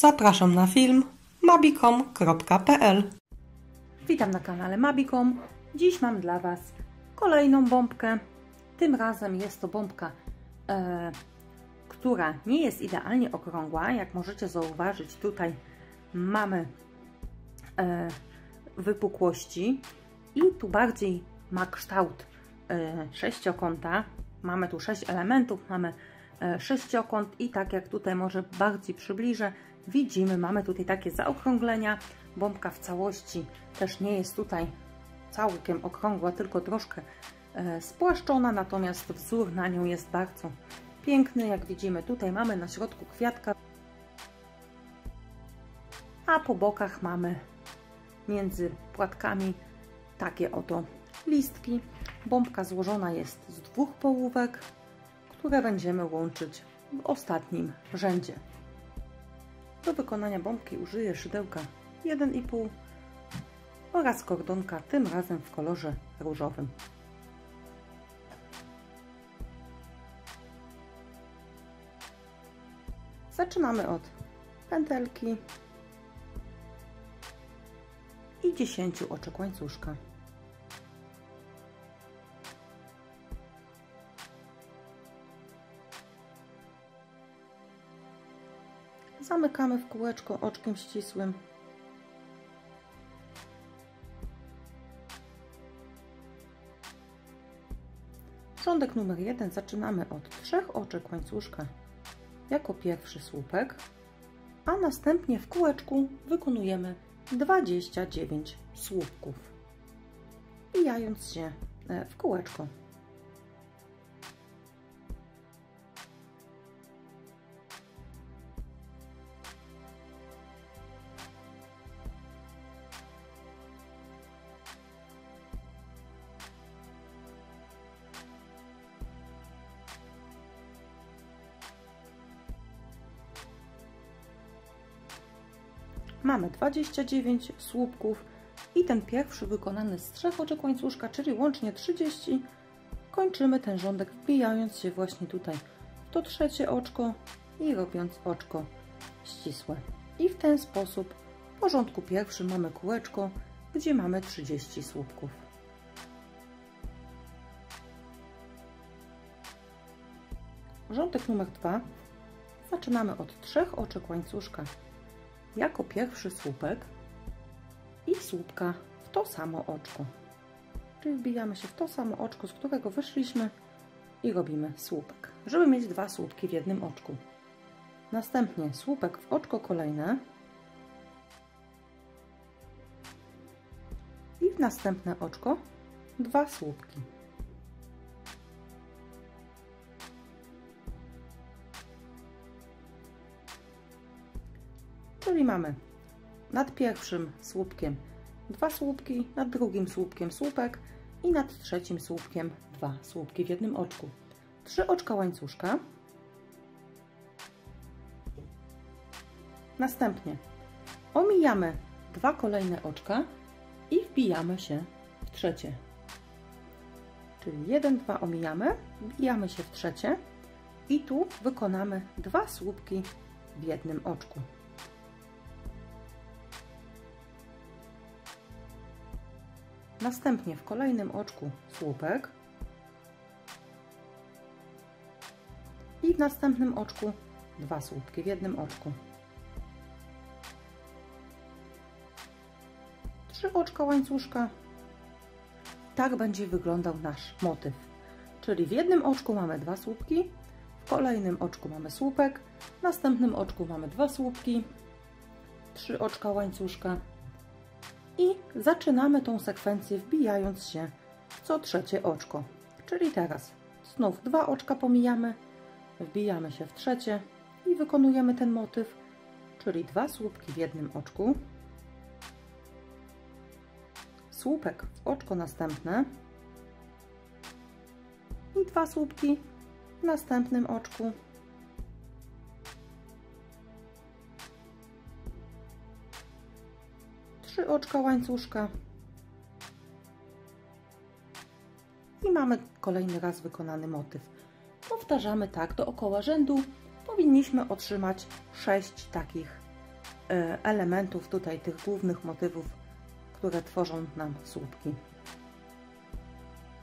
Zapraszam na film mabicom.pl. Witam na kanale Mabicom. Dziś mam dla Was kolejną bombkę. Tym razem jest to bombka, która nie jest idealnie okrągła. Jak możecie zauważyć, tutaj mamy wypukłości i tu bardziej ma kształt sześciokąta. Mamy tu 6 elementów, mamy sześciokąt i tak jak tutaj może bardziej przybliżę, widzimy, mamy tutaj takie zaokrąglenia. Bombka w całości też nie jest tutaj całkiem okrągła, tylko troszkę spłaszczona, natomiast wzór na nią jest bardzo piękny. Jak widzimy, tutaj mamy na środku kwiatka, a po bokach mamy między płatkami takie oto listki. Bombka złożona jest z 2 połówek, które będziemy łączyć w ostatnim rzędzie. Do wykonania bombki użyję szydełka 1,5 oraz kordonka, tym razem w kolorze różowym. Zaczynamy od pętelki i 10 oczek łańcuszka. Zamykamy w kółeczko oczkiem ścisłym. Rządek numer 1 zaczynamy od 3 oczek łańcuszka jako pierwszy słupek, a następnie w kółeczku wykonujemy 29 słupków, wbijając się w kółeczko. Mamy 29 słupków i ten pierwszy wykonany z 3 oczek łańcuszka, czyli łącznie 30. Kończymy ten rządek wbijając się właśnie tutaj w to trzecie oczko i robiąc oczko ścisłe. I w ten sposób w porządku pierwszym mamy kółeczko, gdzie mamy 30 słupków. Rządek numer 2 zaczynamy od 3 oczek łańcuszka jako pierwszy słupek i słupka w to samo oczko, czyli wbijamy się w to samo oczko, z którego wyszliśmy i robimy słupek, żeby mieć 2 słupki w jednym oczku. Następnie słupek w oczko kolejne i w następne oczko 2 słupki. Czyli mamy nad pierwszym słupkiem 2 słupki, nad drugim słupkiem słupek i nad trzecim słupkiem 2 słupki w jednym oczku. 3 oczka łańcuszka. Następnie omijamy 2 kolejne oczka i wbijamy się w trzecie. Czyli 1, 2 omijamy, wbijamy się w trzecie i tu wykonamy 2 słupki w jednym oczku. Następnie w kolejnym oczku słupek i w następnym oczku 2 słupki w jednym oczku. 3 oczka łańcuszka. Tak będzie wyglądał nasz motyw. Czyli w jednym oczku mamy 2 słupki, w kolejnym oczku mamy słupek, w następnym oczku mamy 2 słupki, 3 oczka łańcuszka. I zaczynamy tą sekwencję wbijając się w co trzecie oczko. Czyli teraz znów 2 oczka pomijamy, wbijamy się w trzecie i wykonujemy ten motyw, czyli 2 słupki w jednym oczku, słupek w oczko następne i 2 słupki w następnym oczku. 3 oczka łańcuszka i mamy kolejny raz wykonany motyw. Powtarzamy tak dookoła rzędu. Powinniśmy otrzymać 6 takich elementów tutaj, tych głównych motywów, które tworzą nam słupki.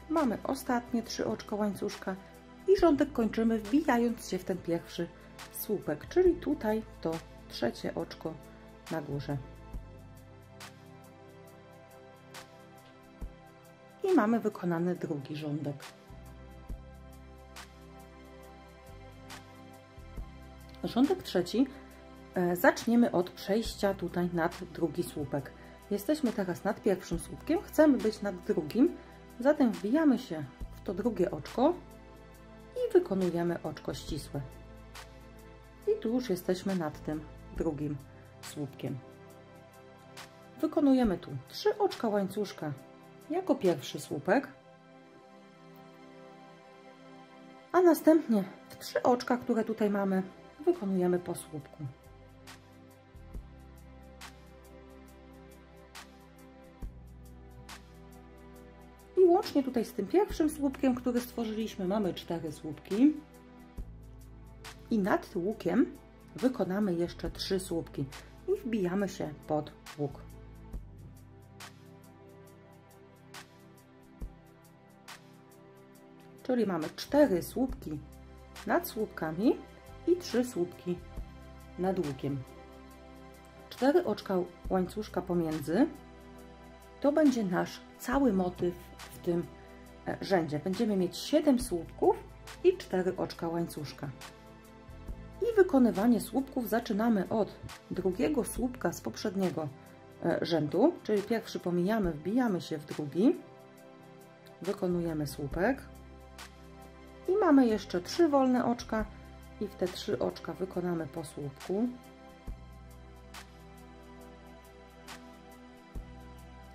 Mamy ostatnie 3 oczka łańcuszka i rządek kończymy wbijając się w ten pierwszy słupek, czyli tutaj to trzecie oczko na górze. I mamy wykonany drugi rządek. Rządek trzeci zaczniemy od przejścia tutaj nad drugi słupek. Jesteśmy teraz nad pierwszym słupkiem, chcemy być nad drugim, zatem wbijamy się w to drugie oczko i wykonujemy oczko ścisłe. I tu już jesteśmy nad tym drugim słupkiem. Wykonujemy tu 3 oczka łańcuszka jako pierwszy słupek, a następnie w 3 oczka, które tutaj mamy, wykonujemy po słupku. I łącznie tutaj z tym pierwszym słupkiem, który stworzyliśmy, mamy 4 słupki. I nad łukiem wykonamy jeszcze 3 słupki i wbijamy się pod łuk. Czyli mamy 4 słupki nad słupkami i 3 słupki nad łukiem. 4 oczka łańcuszka pomiędzy to będzie nasz cały motyw w tym rzędzie. Będziemy mieć 7 słupków i 4 oczka łańcuszka. I wykonywanie słupków zaczynamy od drugiego słupka z poprzedniego rzędu, czyli pierwszy pomijamy, wbijamy się w drugi, wykonujemy słupek i mamy jeszcze 3 wolne oczka i w te 3 oczka wykonamy po słupku.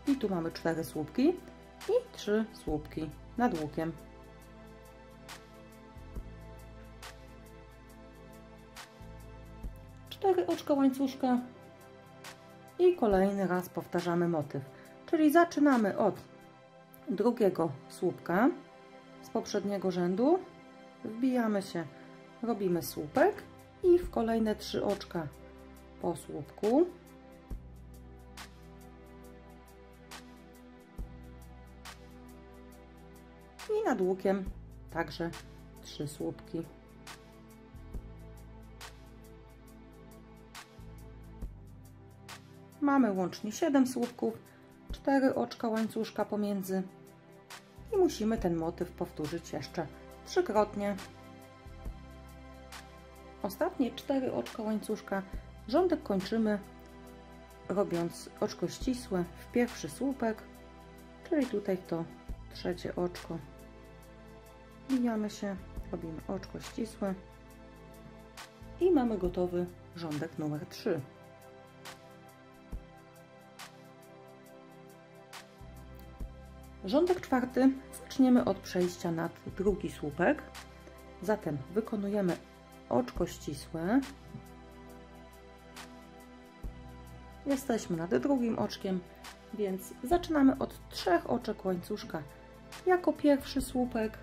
I tu mamy 4 słupki i 3 słupki nad łukiem. Cztery oczka łańcuszka i kolejny raz powtarzamy motyw, czyli zaczynamy od drugiego słupka z poprzedniego rzędu, wbijamy się, robimy słupek i w kolejne 3 oczka po słupku. I nad łukiem także 3 słupki. Mamy łącznie 7 słupków, 4 oczka łańcuszka pomiędzy i musimy ten motyw powtórzyć jeszcze 3-krotnie. Ostatnie 4 oczka łańcuszka, rządek kończymy robiąc oczko ścisłe w pierwszy słupek, czyli tutaj w to trzecie oczko. Wbijamy się, robimy oczko ścisłe i mamy gotowy rządek numer 3. Rządek czwarty zaczniemy od przejścia nad drugi słupek, zatem wykonujemy oczko ścisłe, jesteśmy nad drugim oczkiem, więc zaczynamy od 3 oczek łańcuszka jako pierwszy słupek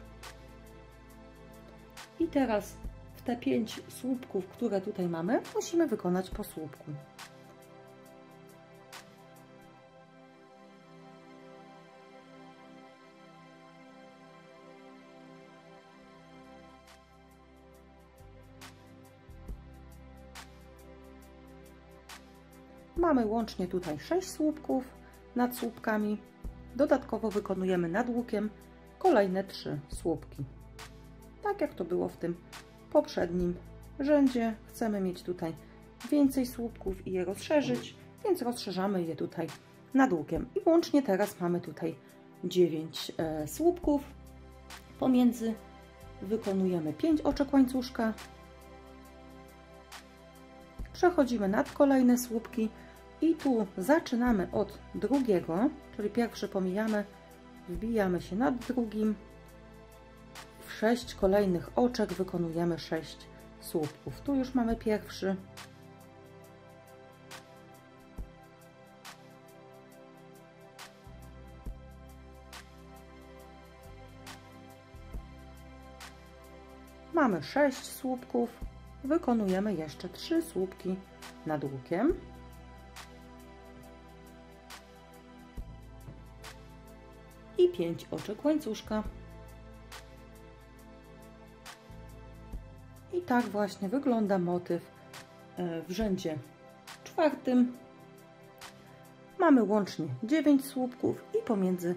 i teraz w te 5 słupków, które tutaj mamy, musimy wykonać po słupku. Mamy łącznie tutaj 6 słupków nad słupkami. Dodatkowo wykonujemy nad łukiem kolejne 3 słupki. Tak jak to było w tym poprzednim rzędzie. Chcemy mieć tutaj więcej słupków i je rozszerzyć, więc rozszerzamy je tutaj nad łukiem. I łącznie teraz mamy tutaj 9 słupków. Pomiędzy wykonujemy 5 oczek łańcuszka. Przechodzimy nad kolejne słupki i tu zaczynamy od drugiego, czyli pierwszy pomijamy, wbijamy się nad drugim. W 6 kolejnych oczek wykonujemy 6 słupków. Tu już mamy pierwszy. Mamy 6 słupków. Wykonujemy jeszcze 3 słupki nad łukiem. i 5 oczek łańcuszka. I tak właśnie wygląda motyw w rzędzie czwartym. Mamy łącznie 9 słupków i pomiędzy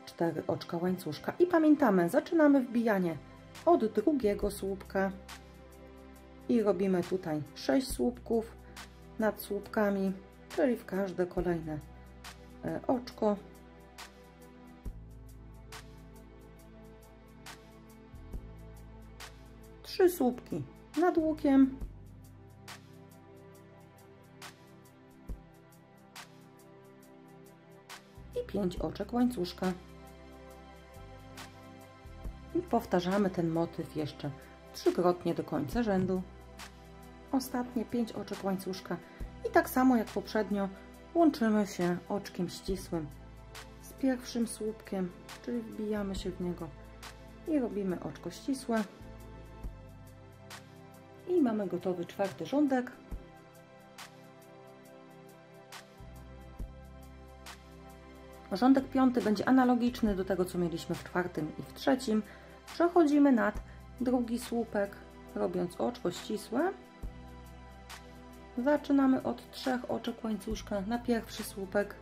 4 oczka łańcuszka. I pamiętamy, zaczynamy wbijanie od drugiego słupka i robimy tutaj 6 słupków nad słupkami, czyli w każde kolejne oczko. Trzy słupki nad łukiem. I 5 oczek łańcuszka. I powtarzamy ten motyw jeszcze 3-krotnie do końca rzędu. Ostatnie 5 oczek łańcuszka. I tak samo jak poprzednio łączymy się oczkiem ścisłym z pierwszym słupkiem, czyli wbijamy się w niego i robimy oczko ścisłe. I mamy gotowy czwarty rządek. Rządek piąty będzie analogiczny do tego, co mieliśmy w czwartym i w trzecim. Przechodzimy nad drugi słupek, robiąc oczko ścisłe. Zaczynamy od 3 oczek łańcuszka na pierwszy słupek.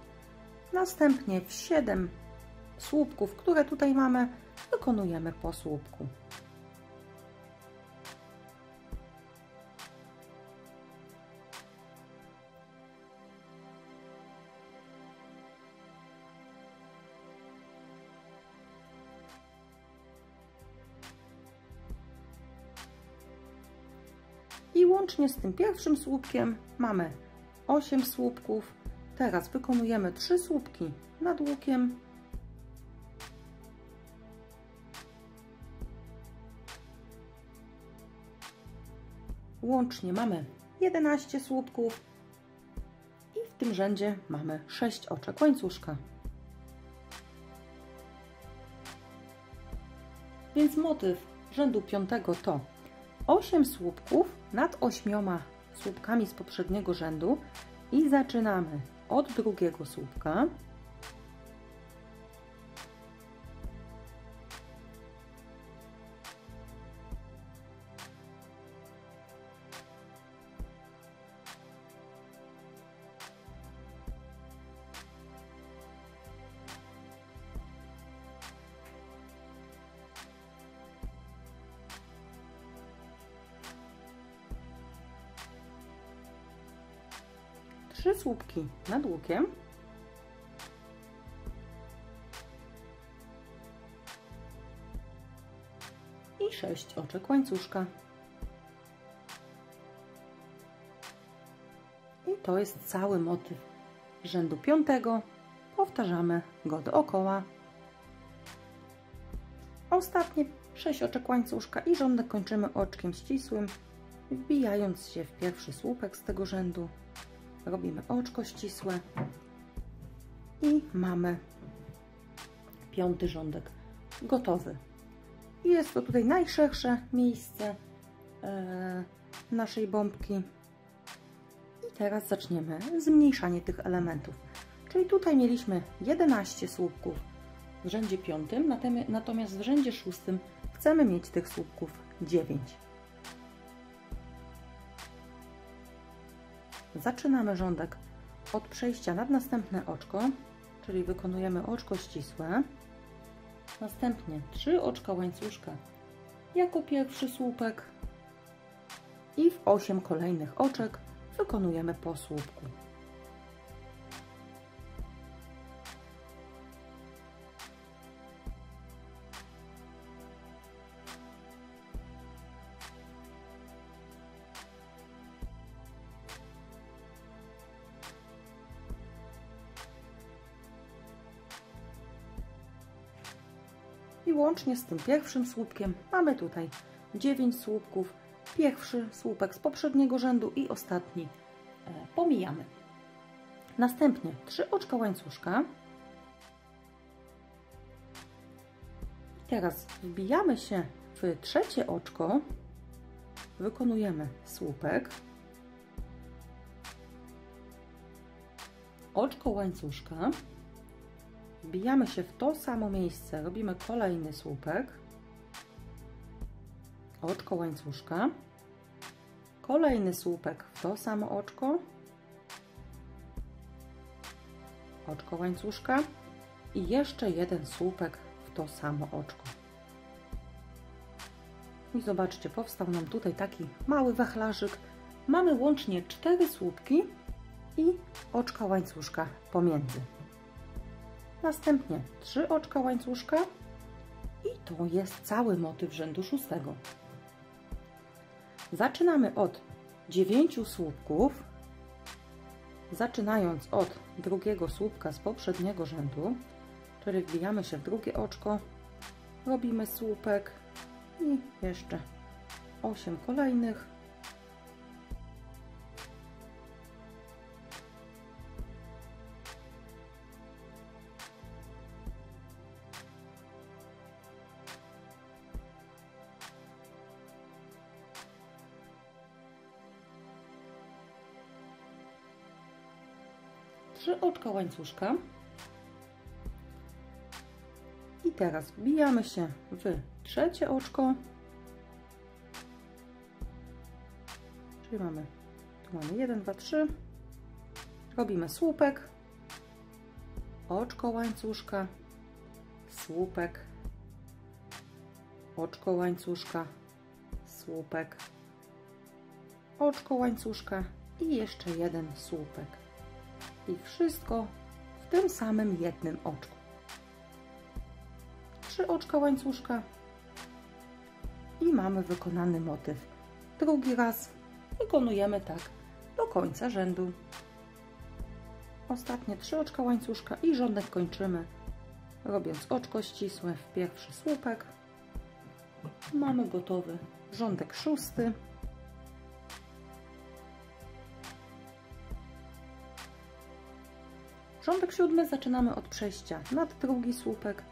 Następnie w 7 słupków, które tutaj mamy, wykonujemy po słupku. I łącznie z tym pierwszym słupkiem mamy 8 słupków. Teraz wykonujemy 3 słupki nad łukiem. Łącznie mamy 11 słupków i w tym rzędzie mamy 6 oczek łańcuszka. Więc motyw rzędu piątego to 8 słupków nad 8 słupkami z poprzedniego rzędu i zaczynamy od drugiego słupka. Trzy słupki nad łukiem. I 6 oczek łańcuszka. I to jest cały motyw rzędu piątego. Powtarzamy go dookoła. Ostatnie 6 oczek łańcuszka i rządek kończymy oczkiem ścisłym, wbijając się w pierwszy słupek z tego rzędu. Robimy oczko ścisłe i mamy piąty rządek gotowy. I jest to tutaj najszersze miejsce naszej bombki. I teraz zaczniemy zmniejszanie tych elementów. Czyli tutaj mieliśmy 11 słupków w rzędzie piątym, natomiast w rzędzie szóstym chcemy mieć tych słupków 9. Zaczynamy rządek od przejścia nad następne oczko, czyli wykonujemy oczko ścisłe. Następnie 3 oczka łańcuszka jako pierwszy słupek i w 8 kolejnych oczek wykonujemy po słupku. I łącznie z tym pierwszym słupkiem mamy tutaj 9 słupków. Pierwszy słupek z poprzedniego rzędu i ostatni pomijamy. Następnie 3 oczka łańcuszka. Teraz wbijamy się w trzecie oczko, wykonujemy słupek, oczko łańcuszka, wbijamy się w to samo miejsce, robimy kolejny słupek, oczko łańcuszka, kolejny słupek w to samo oczko, oczko łańcuszka i jeszcze jeden słupek w to samo oczko. I zobaczcie, powstał nam tutaj taki mały wachlarzyk. Mamy łącznie 4 słupki i oczka łańcuszka pomiędzy. Następnie 3 oczka łańcuszka i to jest cały motyw rzędu 6. Zaczynamy od 9 słupków, zaczynając od drugiego słupka z poprzedniego rzędu, czyli wbijamy się w drugie oczko, robimy słupek i jeszcze 8 kolejnych. Trzy oczka łańcuszka i teraz wbijamy się w trzecie oczko, czyli tu mamy 1, 2, 3, robimy słupek, oczko łańcuszka, słupek, oczko łańcuszka, słupek, oczko łańcuszka i jeszcze jeden słupek. I wszystko w tym samym jednym oczku. 3 oczka łańcuszka i mamy wykonany motyw. Drugi raz wykonujemy tak do końca rzędu. Ostatnie 3 oczka łańcuszka i rządek kończymy, robiąc oczko ścisłe w pierwszy słupek. Mamy gotowy rządek 6. Rządek 7 zaczynamy od przejścia nad drugi słupek,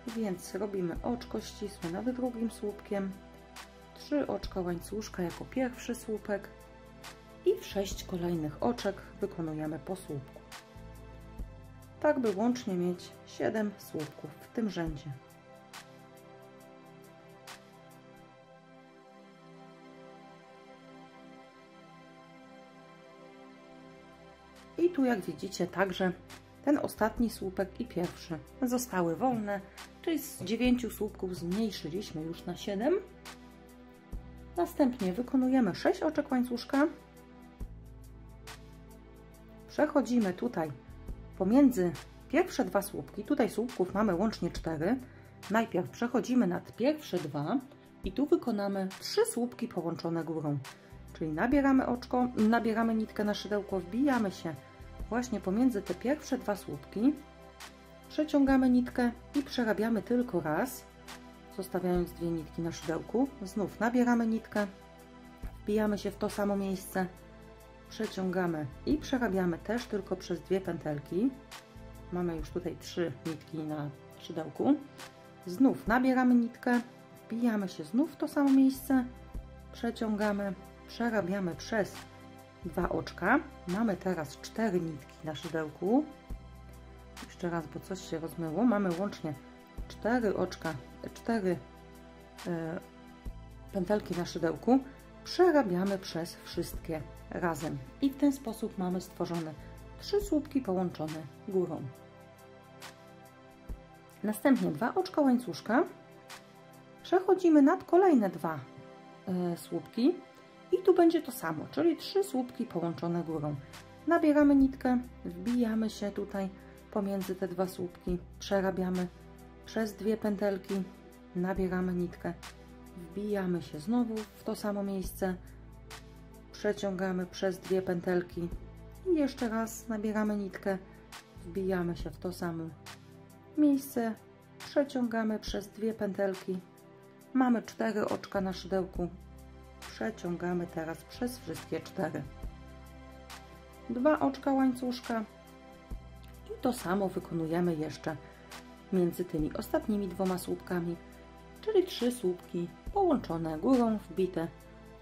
więc robimy oczko ścisłe nad drugim słupkiem, 3 oczka łańcuszka jako pierwszy słupek i 6 kolejnych oczek wykonujemy po słupku. Tak by łącznie mieć 7 słupków w tym rzędzie. I tu, jak widzicie, także ten ostatni słupek i pierwszy zostały wolne, czyli z 9 słupków zmniejszyliśmy już na 7. Następnie wykonujemy 6 oczek łańcuszka. Przechodzimy tutaj pomiędzy pierwsze 2 słupki. Tutaj słupków mamy łącznie 4. Najpierw przechodzimy nad pierwsze 2 i tu wykonamy 3 słupki połączone górą. Czyli nabieramy oczko, nabieramy nitkę na szydełko, wbijamy się właśnie pomiędzy te pierwsze 2 słupki, przeciągamy nitkę i przerabiamy tylko raz, zostawiając 2 nitki na szydełku. Znów nabieramy nitkę, wbijamy się w to samo miejsce, przeciągamy i przerabiamy też tylko przez 2 pętelki. Mamy już tutaj 3 nitki na szydełku. Znów nabieramy nitkę, wbijamy się znów w to samo miejsce, przeciągamy, przerabiamy przez 2 oczka. Mamy teraz 4 nitki na szydełku. Jeszcze raz, bo coś się rozmyło. Mamy łącznie 4 oczka, 4 pętelki na szydełku. Przerabiamy przez wszystkie razem. I w ten sposób mamy stworzone 3 słupki połączone górą. Następnie 2 oczka łańcuszka. Przechodzimy nad kolejne 2 słupki. I tu będzie to samo, czyli 3 słupki połączone górą. Nabieramy nitkę, wbijamy się tutaj pomiędzy te 2 słupki, przerabiamy przez 2 pętelki, nabieramy nitkę, wbijamy się znowu w to samo miejsce, przeciągamy przez 2 pętelki i jeszcze raz nabieramy nitkę, wbijamy się w to samo miejsce, przeciągamy przez 2 pętelki, mamy 4 oczka na szydełku, przeciągamy teraz przez wszystkie 4. 2 oczka łańcuszka i to samo wykonujemy jeszcze między tymi ostatnimi 2 słupkami, czyli 3 słupki połączone górą, wbite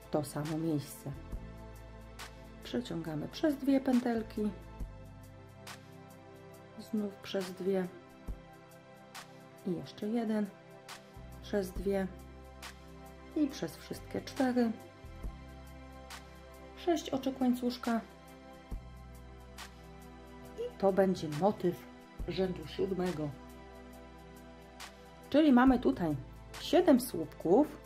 w to samo miejsce. Przeciągamy przez 2 pętelki, znów przez 2, i jeszcze jeden, przez dwie i przez wszystkie 4, 6 oczek łańcuszka i to będzie motyw rzędu 7. Czyli mamy tutaj 7 słupków,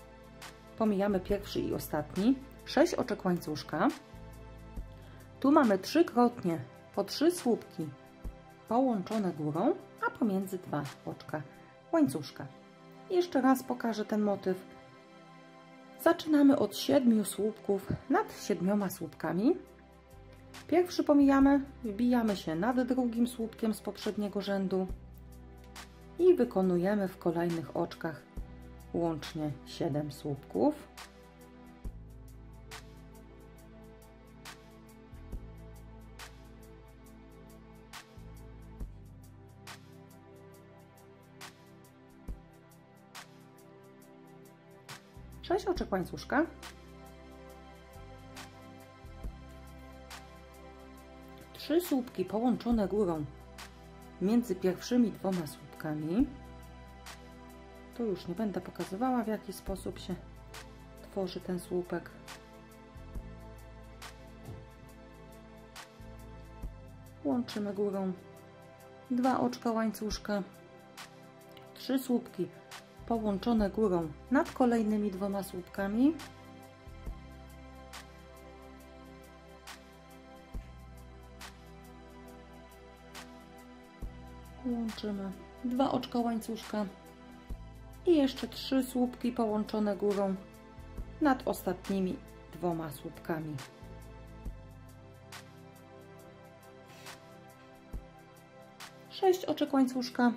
pomijamy pierwszy i ostatni, 6 oczek łańcuszka, tu mamy trzykrotnie po 3 słupki połączone górą, a pomiędzy 2 oczka łańcuszka. Jeszcze raz pokażę ten motyw. Zaczynamy od 7 słupków nad 7 słupkami. Pierwszy pomijamy, wbijamy się nad drugim słupkiem z poprzedniego rzędu i wykonujemy w kolejnych oczkach łącznie 7 słupków. Sześć oczek łańcuszka, trzy słupki połączone górą między pierwszymi 2 słupkami. Tu już nie będę pokazywała, w jaki sposób się tworzy ten słupek. Łączymy górą 2 oczka łańcuszka, 3 słupki połączone górą nad kolejnymi 2 słupkami. Łączymy 2 oczka łańcuszka i jeszcze 3 słupki połączone górą nad ostatnimi 2 słupkami. Sześć oczek łańcuszka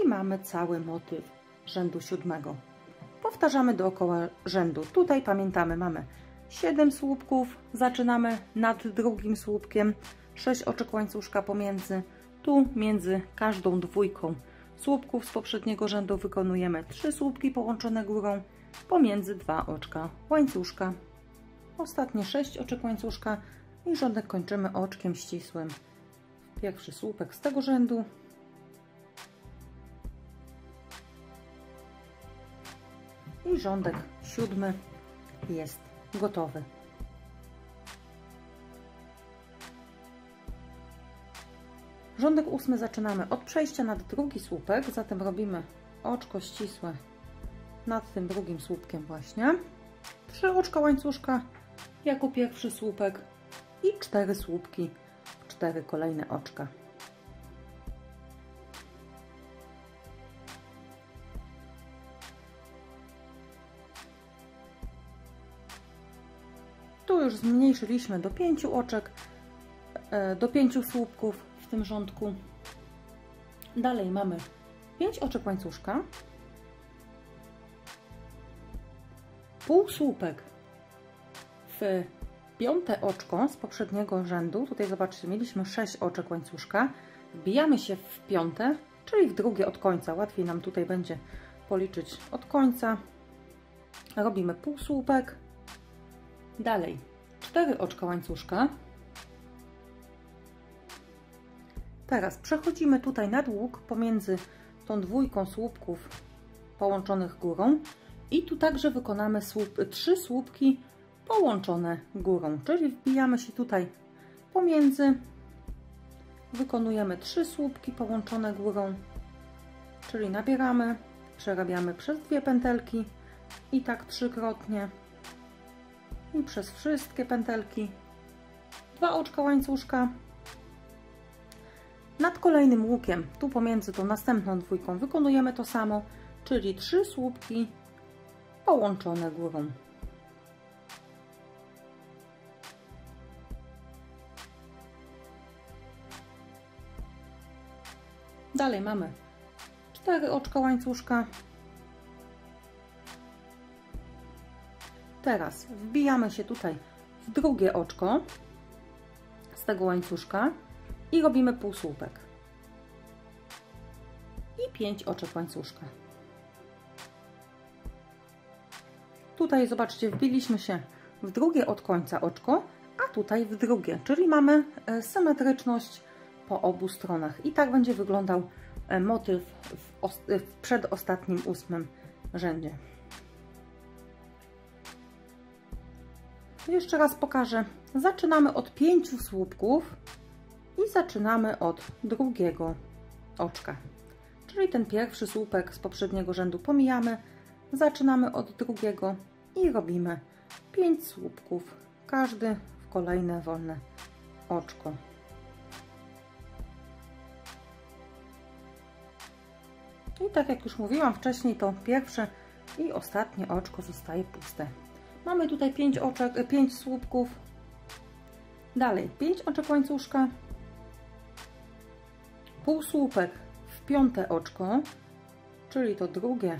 i mamy cały motyw rzędu 7. Powtarzamy dookoła rzędu. Tutaj pamiętamy, mamy 7 słupków, zaczynamy nad drugim słupkiem, 6 oczek łańcuszka pomiędzy. Tu między każdą dwójką słupków z poprzedniego rzędu wykonujemy 3 słupki połączone górą, pomiędzy 2 oczka łańcuszka. Ostatnie 6 oczek łańcuszka i rządek kończymy oczkiem ścisłym. Pierwszy słupek z tego rzędu. I rządek 7 jest gotowy. Rządek 8 zaczynamy od przejścia nad drugi słupek, zatem robimy oczko ścisłe nad tym drugim słupkiem właśnie. 3 oczka łańcuszka jako pierwszy słupek i 4 słupki, 4 kolejne oczka. Tu już zmniejszyliśmy do 5 oczek, do 5 słupków w tym rządku. Dalej mamy 5 oczek łańcuszka, półsłupek w 5 oczko z poprzedniego rzędu. Tutaj zobaczcie, mieliśmy 6 oczek łańcuszka. Wbijamy się w 5, czyli w drugie od końca. Łatwiej nam tutaj będzie policzyć od końca. Robimy półsłupek. Dalej 4 oczka łańcuszka. Teraz przechodzimy tutaj nad łuk pomiędzy tą dwójką słupków połączonych górą i tu także wykonamy 3 słupki połączone górą, czyli wbijamy się tutaj pomiędzy, wykonujemy 3 słupki połączone górą, czyli nabieramy, przerabiamy przez 2 pętelki i tak 3-krotnie i przez wszystkie pętelki 2 oczka łańcuszka. Nad kolejnym łukiem, tu pomiędzy tą następną dwójką, wykonujemy to samo, czyli 3 słupki połączone górą. Dalej mamy 4 oczka łańcuszka. Teraz wbijamy się tutaj w drugie oczko z tego łańcuszka i robimy półsłupek. I 5 oczek łańcuszka. Tutaj zobaczcie, wbiliśmy się w drugie od końca oczko, a tutaj w drugie, czyli mamy symetryczność po obu stronach. I tak będzie wyglądał motyw w przedostatnim 8. rzędzie. Jeszcze raz pokażę. Zaczynamy od 5 słupków i zaczynamy od drugiego oczka. Czyli ten pierwszy słupek z poprzedniego rzędu pomijamy, zaczynamy od drugiego i robimy 5 słupków, każdy w kolejne wolne oczko. I tak jak już mówiłam wcześniej, to pierwsze i ostatnie oczko zostaje puste. Mamy tutaj 5 słupków, dalej 5 oczek łańcuszka, półsłupek w 5. oczko, czyli to drugie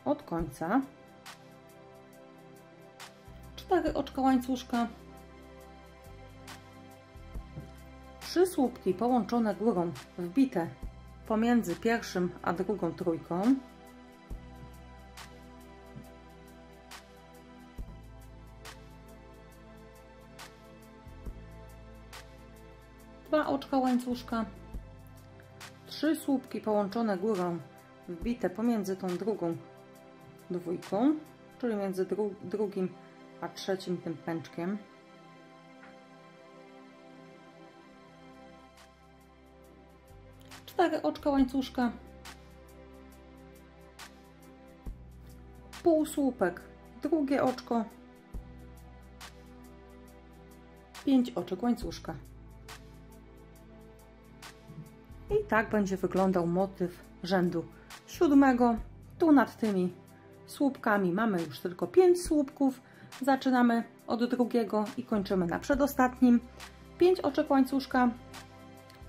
od końca, 4 oczka łańcuszka, 3 słupki połączone górą wbite pomiędzy pierwszym a drugą trójką, 2 oczka łańcuszka, 3 słupki połączone górą wbite pomiędzy tą drugą dwójką, czyli między drugim a trzecim tym pęczkiem, 4 oczka łańcuszka, półsłupek, drugie oczko, 5 oczek łańcuszka. I tak będzie wyglądał motyw rzędu 7. Tu nad tymi słupkami mamy już tylko 5 słupków. Zaczynamy od drugiego i kończymy na przedostatnim. 5 oczek łańcuszka,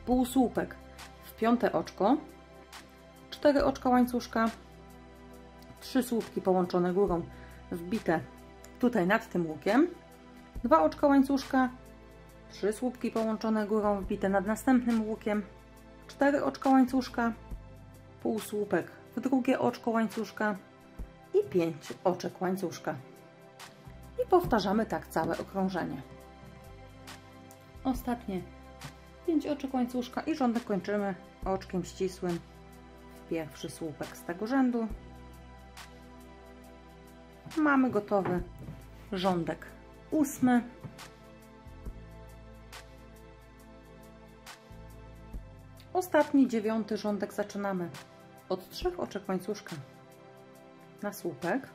półsłupek w 5. oczko, 4 oczka łańcuszka, 3 słupki połączone górą wbite tutaj nad tym łukiem, 2 oczka łańcuszka, 3 słupki połączone górą wbite nad następnym łukiem, 4 oczka łańcuszka, półsłupek w drugie oczko łańcuszka i 5 oczek łańcuszka. I powtarzamy tak całe okrążenie. Ostatnie 5 oczek łańcuszka i rządek kończymy oczkiem ścisłym w pierwszy słupek z tego rzędu. Mamy gotowy rządek 8. Ostatni 9. rządek zaczynamy od 3 oczek łańcuszka na słupek,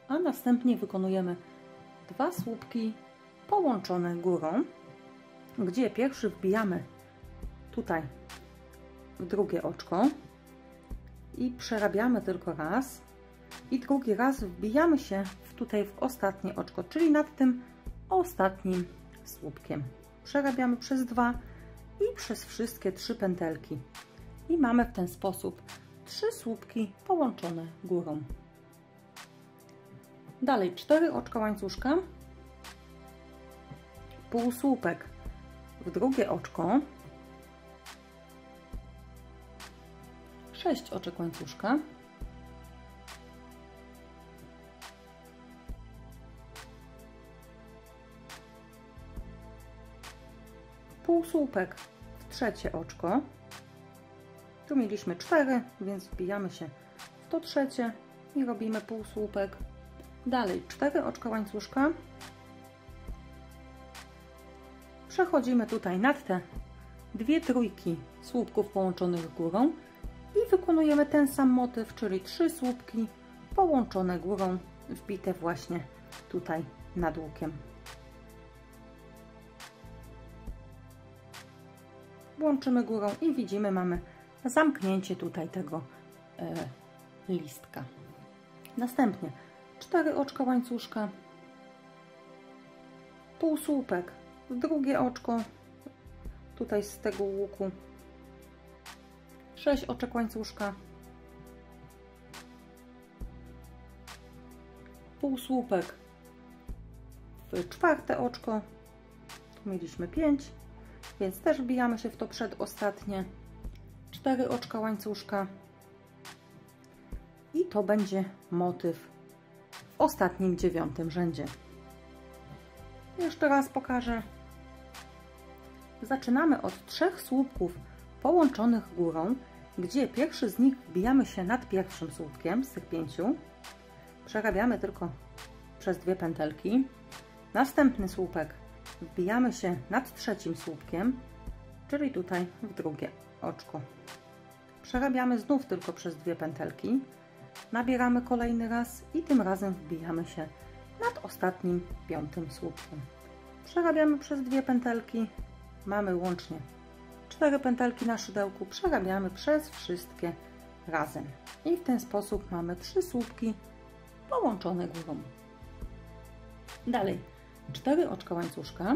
a następnie wykonujemy 2 słupki połączone górą, gdzie pierwszy wbijamy tutaj w drugie oczko i przerabiamy tylko raz i drugi raz wbijamy się tutaj w ostatnie oczko, czyli nad tym ostatnim słupkiem. Przerabiamy przez 2 i przez wszystkie 3 pętelki i mamy w ten sposób 3 słupki połączone górą. Dalej 4 oczka łańcuszka, półsłupek w drugie oczko, 6 oczek łańcuszka, półsłupek w trzecie oczko. Tu mieliśmy 4, więc wbijamy się w to trzecie i robimy półsłupek. Dalej 4 oczka łańcuszka. Przechodzimy tutaj nad te 2 trójki słupków połączonych górą i wykonujemy ten sam motyw, czyli 3 słupki połączone górą, wbite właśnie tutaj nad łukiem. Łączymy górą i widzimy, mamy zamknięcie tutaj tego listka. Następnie 4 oczka łańcuszka, półsłupek w drugie oczko, tutaj z tego łuku, 6 oczek łańcuszka, półsłupek w czwarte oczko, tu mieliśmy 5, więc też wbijamy się w to przedostatnie, 4 oczka łańcuszka i to będzie motyw w ostatnim 9. rzędzie. Jeszcze raz pokażę. Zaczynamy od 3 słupków połączonych górą, gdzie pierwszy z nich wbijamy się nad pierwszym słupkiem z tych 5, przerabiamy tylko przez 2 pętelki, następny słupek wbijamy się nad trzecim słupkiem, czyli tutaj w drugie oczko. Przerabiamy znów tylko przez 2 pętelki, nabieramy kolejny raz i tym razem wbijamy się nad ostatnim 5. słupkiem. Przerabiamy przez 2 pętelki, mamy łącznie 4 pętelki na szydełku, przerabiamy przez wszystkie razem i w ten sposób mamy 3 słupki połączone górą. Dalej 4 oczka łańcuszka,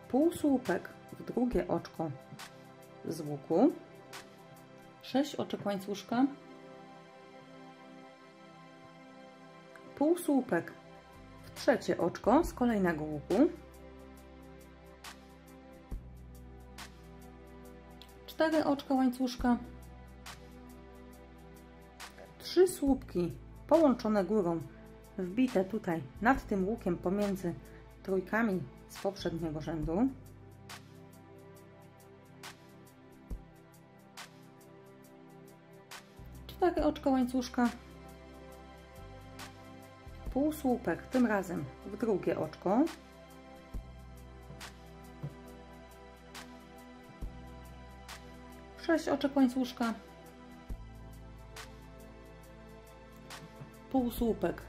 półsłupek w drugie oczko z łuku, 6 oczek łańcuszka, półsłupek w trzecie oczko z kolejnego łuku, 4 oczka łańcuszka, 3 słupki połączone górą, wbite tutaj nad tym łukiem pomiędzy trójkami z poprzedniego rzędu, 4 oczka łańcuszka, półsłupek tym razem w drugie oczko, 6 oczek łańcuszka, półsłupek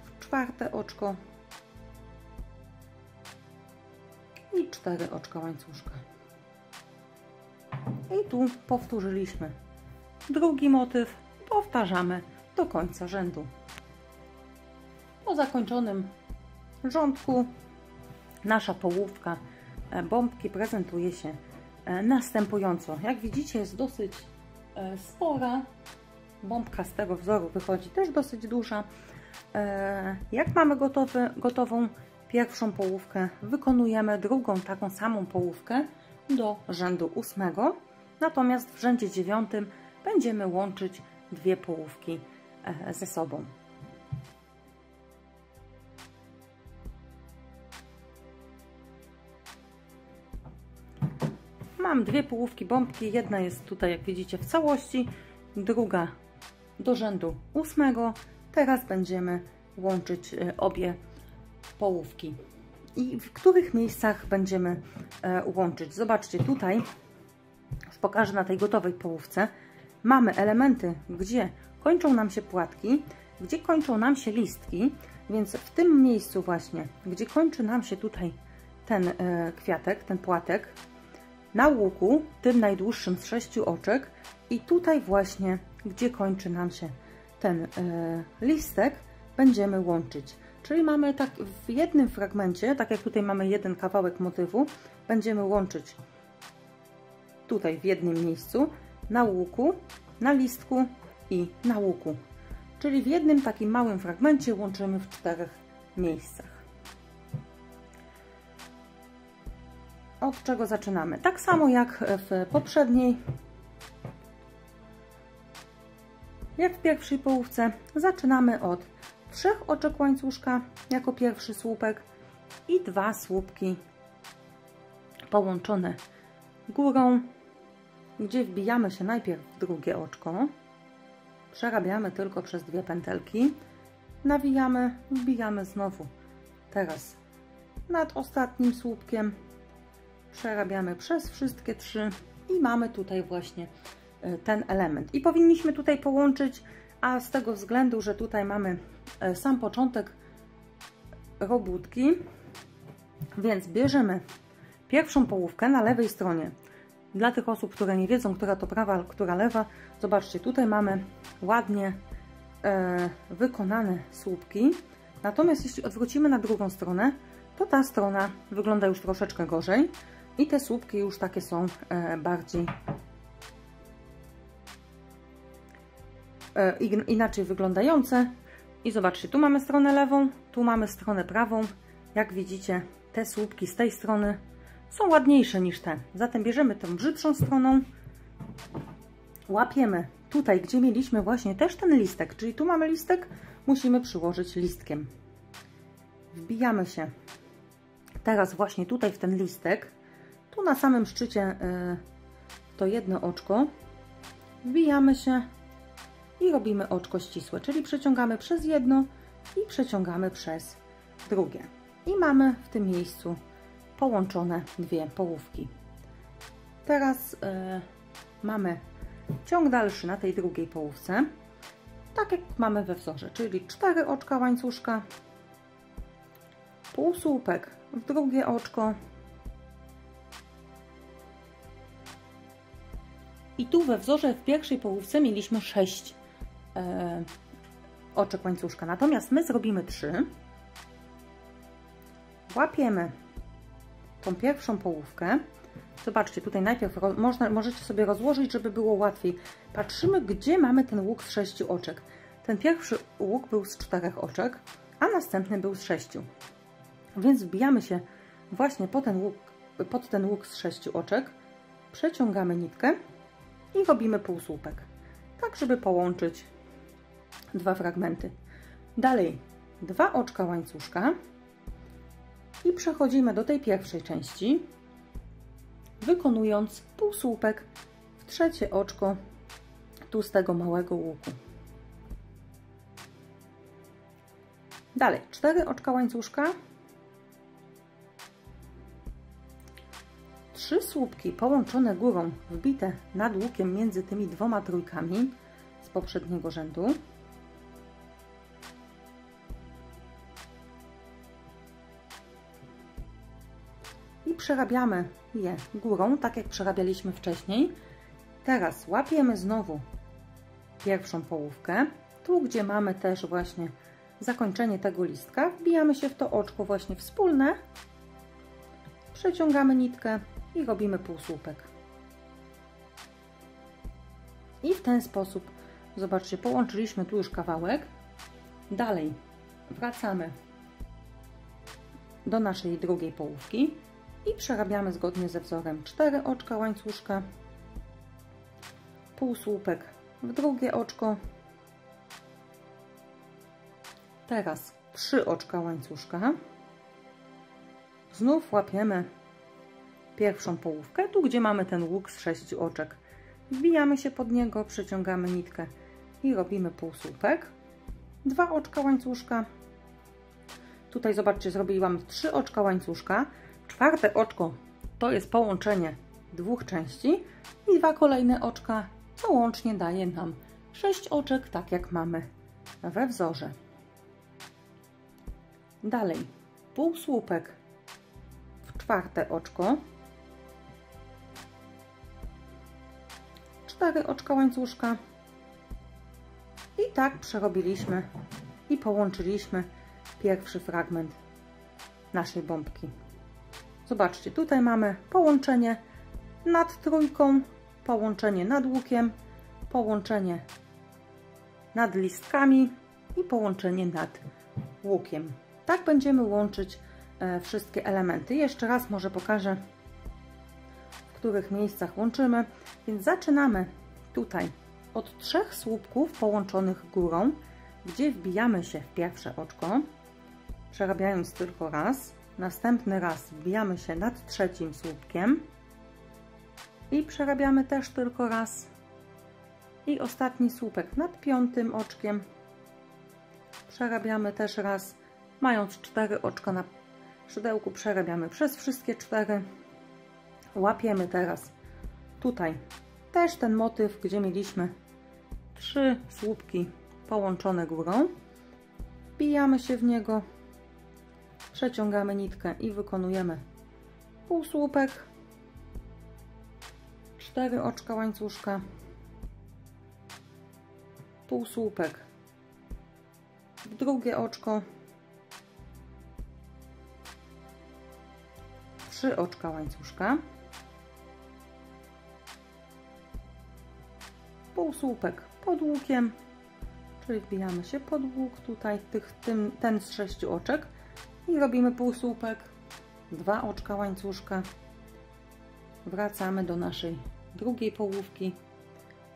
w czwarte oczko i 4 oczka łańcuszka. I tu powtórzyliśmy drugi motyw, powtarzamy do końca rzędu. Po zakończonym rządku nasza połówka bombki prezentuje się następująco. Jak widzicie, jest dosyć spora. Bombka z tego wzoru wychodzi też dosyć duża. Jak mamy gotową pierwszą połówkę, wykonujemy drugą taką samą połówkę do rzędu 8. Natomiast w rzędzie 9 będziemy łączyć 2 połówki ze sobą. Mam 2 połówki bombki, jedna jest tutaj, jak widzicie, w całości, druga do rzędu 8. Teraz będziemy łączyć obie połówki. I w których miejscach będziemy łączyć? Zobaczcie, tutaj już pokażę na tej gotowej połówce. Mamy elementy, gdzie kończą nam się płatki, gdzie kończą nam się listki, więc w tym miejscu właśnie, gdzie kończy nam się tutaj ten kwiatek, ten płatek, na łuku, tym najdłuższym z 6 oczek, i tutaj właśnie, gdzie kończy nam się ten listek, będziemy łączyć. Czyli mamy tak w jednym fragmencie, tak jak tutaj mamy jeden kawałek motywu, będziemy łączyć tutaj w jednym miejscu, na łuku, na listku i na łuku. Czyli w jednym takim małym fragmencie łączymy w 4 miejscach. Od czego zaczynamy? Tak samo jak w poprzedniej, jak w pierwszej połówce, zaczynamy od 3 oczek łańcuszka jako pierwszy słupek i 2 słupki połączone górą, gdzie wbijamy się najpierw w drugie oczko, przerabiamy tylko przez 2 pętelki, nawijamy, wbijamy znowu teraz nad ostatnim słupkiem, przerabiamy przez wszystkie 3 i mamy tutaj właśnie ten element. I powinniśmy tutaj połączyć, a z tego względu, że tutaj mamy sam początek robótki, więc bierzemy pierwszą połówkę na lewej stronie. Dla tych osób, które nie wiedzą, która to prawa, która lewa, zobaczcie, tutaj mamy ładnie wykonane słupki. Natomiast jeśli odwrócimy na drugą stronę, to ta strona wygląda już troszeczkę gorzej i te słupki już takie są bardziej inaczej wyglądające. I zobaczcie, tu mamy stronę lewą, tu mamy stronę prawą. Jak widzicie, te słupki z tej strony są ładniejsze niż te. Zatem bierzemy tą brzydszą stroną, łapiemy tutaj, gdzie mieliśmy właśnie też ten listek, czyli tu mamy listek, musimy przyłożyć listkiem. Wbijamy się teraz właśnie tutaj w ten listek, Tu na samym szczycie to jedno oczko wbijamy się i robimy oczko ścisłe, czyli przeciągamy przez jedno i przeciągamy przez drugie. I mamy w tym miejscu połączone dwie połówki. Teraz mamy ciąg dalszy na tej drugiej połówce, tak jak mamy we wzorze, czyli 4 oczka łańcuszka, półsłupek w drugie oczko i tu we wzorze w pierwszej połówce mieliśmy 6 oczek łańcuszka, natomiast my zrobimy 3. Łapiemy tą pierwszą połówkę. Zobaczcie, tutaj najpierw możecie sobie rozłożyć, żeby było łatwiej. Patrzymy, gdzie mamy ten łuk z 6 oczek. Ten pierwszy łuk był z 4 oczek, a następny był z 6. Więc wbijamy się właśnie pod ten łuk z 6 oczek, przeciągamy nitkę i robimy półsłupek, tak żeby połączyć dwa fragmenty. Dalej 2 oczka łańcuszka i przechodzimy do tej pierwszej części, wykonując półsłupek w trzecie oczko tu z tego małego łuku. Dalej 4 oczka łańcuszka, 3 słupki połączone górą, wbite nad łukiem między tymi dwoma trójkami z poprzedniego rzędu. I przerabiamy je górą, tak jak przerabialiśmy wcześniej. Teraz łapiemy znowu pierwszą połówkę, tu gdzie mamy też właśnie zakończenie tego listka, wbijamy się w to oczko właśnie wspólne, przeciągamy nitkę i robimy półsłupek. I w ten sposób, zobaczcie, połączyliśmy tu już kawałek. Dalej wracamy do naszej drugiej połówki i przerabiamy zgodnie ze wzorem 4 oczka łańcuszka, półsłupek w drugie oczko, teraz 3 oczka łańcuszka, znów łapiemy pierwszą połówkę, tu gdzie mamy ten łuk z 6 oczek, wbijamy się pod niego, przeciągamy nitkę i robimy półsłupek, 2 oczka łańcuszka, tutaj zobaczcie, zrobiłam 3 oczka łańcuszka, czwarte oczko to jest połączenie dwóch części i 2 kolejne oczka, co łącznie daje nam 6 oczek, tak jak mamy we wzorze. Dalej półsłupek w czwarte oczko, 4 oczka łańcuszka i tak przerobiliśmy i połączyliśmy pierwszy fragment naszej bombki. Zobaczcie, tutaj mamy połączenie nad trójką, połączenie nad łukiem, połączenie nad listkami i połączenie nad łukiem. Tak będziemy łączyć wszystkie elementy. Jeszcze raz może pokażę, w których miejscach łączymy. Więc zaczynamy tutaj od 3 słupków połączonych górą, gdzie wbijamy się w pierwsze oczko, przerabiając tylko raz. Następny raz wbijamy się nad trzecim słupkiem i przerabiamy też tylko raz. I ostatni słupek nad piątym oczkiem. Przerabiamy też raz. Mając 4 oczka na szydełku, przerabiamy przez wszystkie 4. Łapiemy teraz tutaj też ten motyw, gdzie mieliśmy 3 słupki połączone górą. Wbijamy się w niego, przeciągamy nitkę i wykonujemy półsłupek, 4 oczka łańcuszka, półsłupek w drugie oczko, 3 oczka łańcuszka, półsłupek pod łukiem, czyli wbijamy się pod łuk tutaj, ten z 6 oczek i robimy półsłupek, 2 oczka łańcuszka, wracamy do naszej drugiej połówki,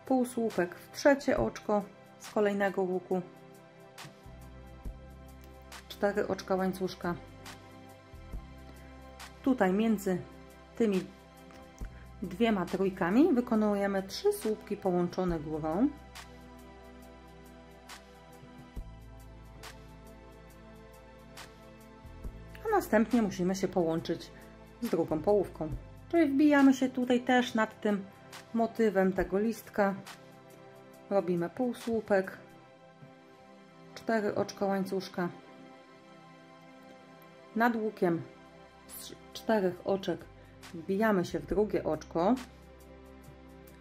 półsłupek w trzecie oczko z kolejnego łuku, 4 oczka łańcuszka, tutaj między tymi 2 trójkami wykonujemy 3 słupki połączone górą. A następnie musimy się połączyć z drugą połówką. Czyli wbijamy się tutaj też nad tym motywem tego listka. Robimy półsłupek, 4 oczka łańcuszka. Nad łukiem z 4 oczek wbijamy się w drugie oczko.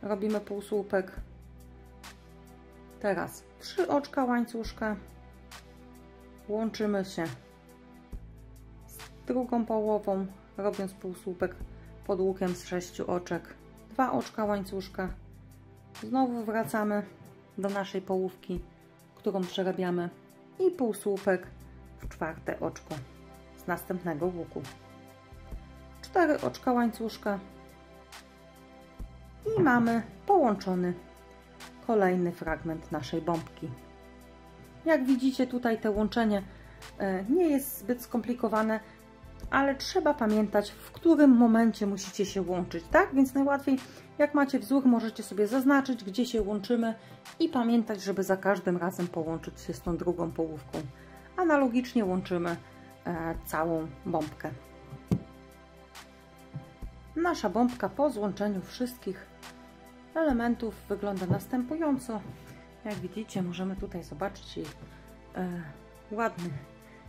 Robimy półsłupek. Teraz 3 oczka łańcuszka. Łączymy się z drugą połową, robiąc półsłupek pod łukiem z 6 oczek. 2 oczka łańcuszka. Znowu wracamy do naszej połówki, którą przerabiamy, i półsłupek w 4 oczko z następnego łuku. 4 oczka łańcuszka i mamy połączony kolejny fragment naszej bombki. Jak widzicie, tutaj to łączenie nie jest zbyt skomplikowane, ale trzeba pamiętać, w którym momencie musicie się łączyć, tak? Więc najłatwiej, jak macie wzór, możecie sobie zaznaczyć, gdzie się łączymy i pamiętać, żeby za każdym razem połączyć się z tą drugą połówką. Analogicznie łączymy całą bombkę. Nasza bombka po złączeniu wszystkich elementów wygląda następująco. Jak widzicie, możemy tutaj zobaczyć jej ładny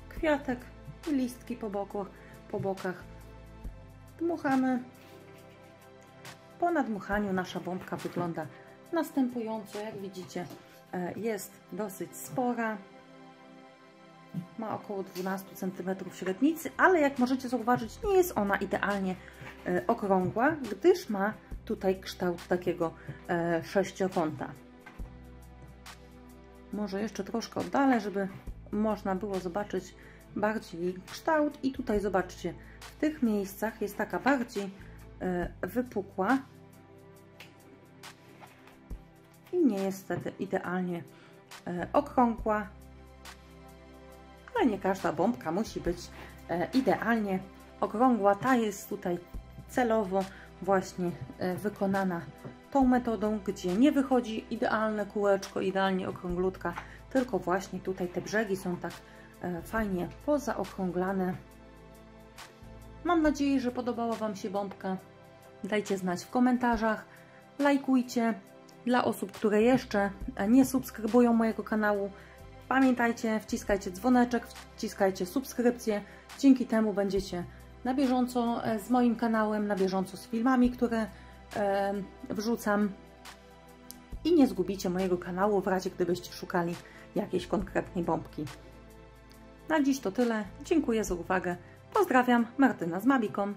kwiatek i listki po bokach. Dmuchamy. Po nadmuchaniu nasza bombka wygląda następująco. Jak widzicie, jest dosyć spora. Ma około 12 cm średnicy, ale jak możecie zauważyć, nie jest ona idealnie okrągła, gdyż ma tutaj kształt takiego sześciokąta. Może jeszcze troszkę oddalę, żeby można było zobaczyć bardziej kształt. I tutaj zobaczcie, w tych miejscach jest taka bardziej wypukła i nie jest idealnie okrągła, ale nie każda bombka musi być idealnie okrągła. Ta jest tutaj celowo właśnie wykonana tą metodą, gdzie nie wychodzi idealne kółeczko, idealnie okrąglutka, tylko właśnie tutaj te brzegi są tak fajnie pozaokrąglane. Mam nadzieję, że podobała Wam się bombka. Dajcie znać w komentarzach, lajkujcie. Dla osób, które jeszcze nie subskrybują mojego kanału, pamiętajcie, wciskajcie dzwoneczek, wciskajcie subskrypcję. Dzięki temu będziecie na bieżąco z moim kanałem, na bieżąco z filmami, które wrzucam, i nie zgubicie mojego kanału w razie gdybyście szukali jakiejś konkretnej bombki. Na dziś to tyle. Dziękuję za uwagę. Pozdrawiam, Martyna z Mabiką.